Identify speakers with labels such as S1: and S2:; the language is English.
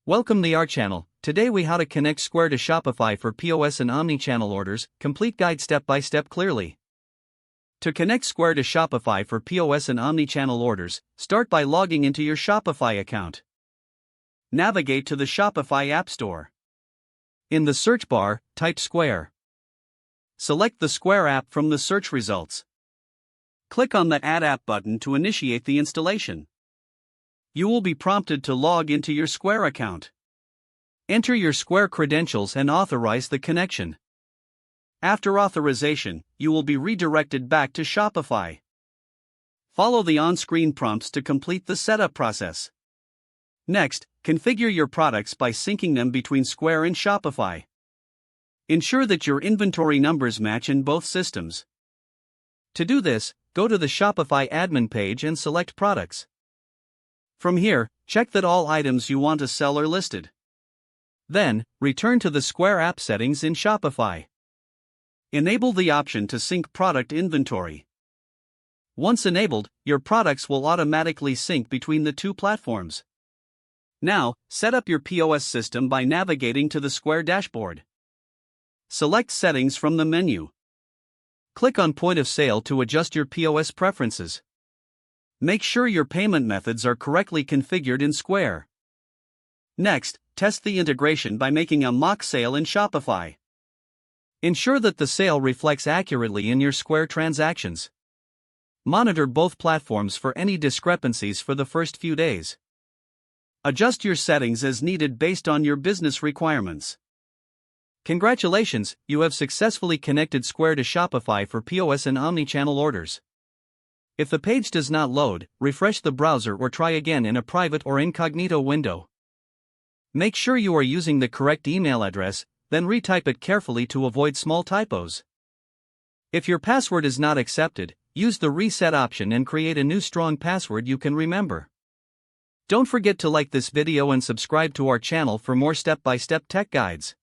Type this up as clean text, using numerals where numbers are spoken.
S1: Welcome to our channel. Today we how to connect Square to Shopify for POS and Omnichannel orders, complete guide step by step clearly. To connect Square to Shopify for POS and Omnichannel orders, start by logging into your Shopify account. Navigate to the Shopify App Store. In the search bar, type Square. Select the Square app from the search results. Click on the Add App button to initiate the installation. You will be prompted to log into your Square account. Enter your Square credentials and authorize the connection. After authorization, you will be redirected back to Shopify. Follow the on-screen prompts to complete the setup process. Next, configure your products by syncing them between Square and Shopify. Ensure that your inventory numbers match in both systems. To do this, go to the Shopify admin page and select Products. From here, check that all items you want to sell are listed. Then, return to the Square app settings in Shopify. Enable the option to sync product inventory. Once enabled, your products will automatically sync between the two platforms. Now, set up your POS system by navigating to the Square dashboard. Select Settings from the menu. Click on Point of Sale to adjust your POS preferences. Make sure your payment methods are correctly configured in Square. Next, test the integration by making a mock sale in Shopify. Ensure that the sale reflects accurately in your Square transactions. Monitor both platforms for any discrepancies for the first few days. Adjust your settings as needed based on your business requirements. Congratulations, you have successfully connected Square to Shopify for POS and Omnichannel orders. If the page does not load, refresh the browser or try again in a private or incognito window. Make sure you are using the correct email address, then retype it carefully to avoid small typos. If your password is not accepted, use the reset option and create a new strong password you can remember. Don't forget to like this video and subscribe to our channel for more step-by-step tech guides.